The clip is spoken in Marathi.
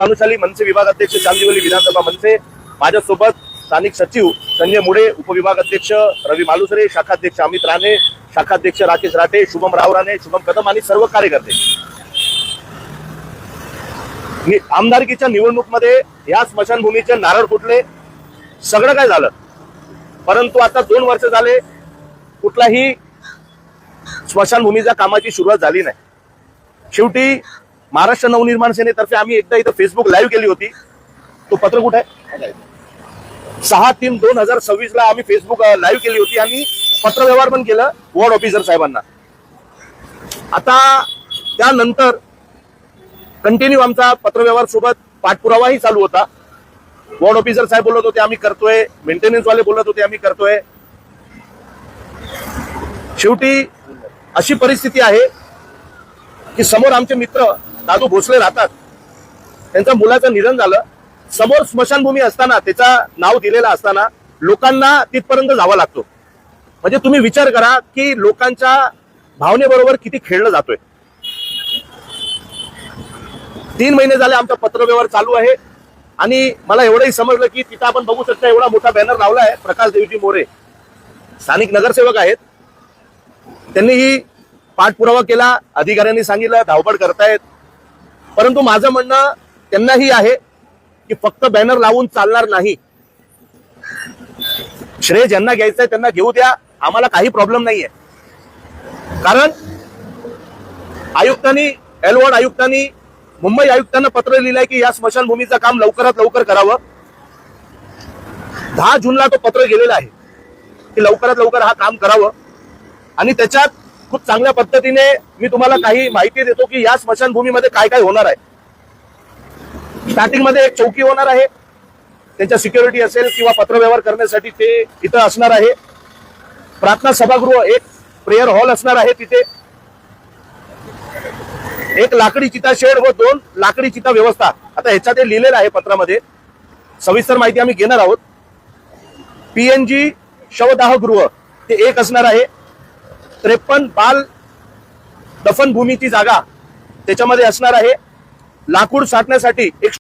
अनुशाली मनसे विभाग अध्यक्ष चांदिवली विधानसभा मनसे, माझ्यासोबत स्थानिक सचिव संजय मुळे, उपविभाग अध्यक्ष रवी मालुसरे, शाखाध्यक्ष अमित राणे, शाखाध्यक्ष राकेश राठे, शुभम राव राणे, शुभम कदम आणि सर्व कार्यकर्ते. आमदारकीच्या निवडणूकमध्ये या स्मशानभूमीचे नारळ फुटले, सगळं काय झालं, परंतु आता 2 वर्ष झाले कुठलाही स्मशानभूमीच्या कामाची सुरुवात झाली नाही. शेवटी महाराष्ट्र नवनिर्माण सेनेतर्फे आम्ही एकदा इथं फेसबुक लाईव्ह केली होती. तो पत्र कुठे आहे? 6/3/2026 ला आम्ही फेसबुक लाईव्ह केली होती आणि पत्रव्यवहार पण केलं वॉर्ड ऑफिसर साहेबांना. आता त्यानंतर कंटिन्यू आमचा पत्रव्यवहार सोबत पाठपुरावाही चालू होता. वॉर्ड ऑफिसर साहेब बोलत होते आम्ही करतोय, मेंटेनन्स वाले बोलत होते आम्ही करतोय. शेवटी अशी परिस्थिती आहे की समोर आमचे मित्र दादू भोसले राहतात, त्यांच्या मुलाचं निधन झालं. समोर स्मशानभूमी असताना, त्याचा नाव दिलेला असताना लोकांना तिथपर्यंत जावं लागतो. म्हणजे तुम्ही विचार करा की लोकांच्या भावनेबरोबर किती खेळलं जातोय. 3 महिने झाले आमचा पत्रव्यवहार चालू आहे आणि मला एवढंही समजलं की तिथं आपण बघू शकता एवढा मोठा बॅनर लावला आहे. प्रकाश देवजी मोरे स्थानिक नगरसेवक आहेत, त्यांनीही पाठपुरावा केला, अधिकाऱ्यांनी सांगितलं धावपळ करतायत. परंतु माझं म्हणणं त्यांनाही आहे की फक्त बॅनर लावून चालणार नाही. श्रेय ज्यांना घ्यायचंय त्यांना घेऊ द्या, आम्हाला काही प्रॉब्लेम नाहीये. कारण आयुक्तांनी, एलवॉर्ड आयुक्तांनी मुंबई आयुक्तांना पत्र लिहिलंय की या स्मशानभूमीचं काम लवकरात लवकर करावं. 10 जूनला तो पत्र गेलेला आहे की लवकरात लवकर हा काम करावं. आणि त्याच्यात खूप चांगल्या पद्धतीने मी तुम्हाला काही माहिती देतो की या स्मशानभूमीमध्ये काय काय होणार आहे. स्टार्टिंग मध्ये एक चौकी होणार आहे, त्यांच्या सिक्युरिटी असेल किंवा पत्रव्यवहार करण्यासाठी ते इथं असणार आहे. प्रार्थना सभागृह, एक प्रेयर हॉल असणार आहे तिथे. एक लाकडी चिता शेड व 2 लाकडी चिता व्यवस्था. आता ह्याच्यात ते लिहिलेलं आहे पत्रामध्ये, सविस्तर माहिती आम्ही घेणार आहोत. PNG शवदाहगृह ते एक असणार आहे. 53 बाल दफनभूमीची जागा त्याच्यामध्ये असणार आहे. लाकूड साठण्यासाठी एक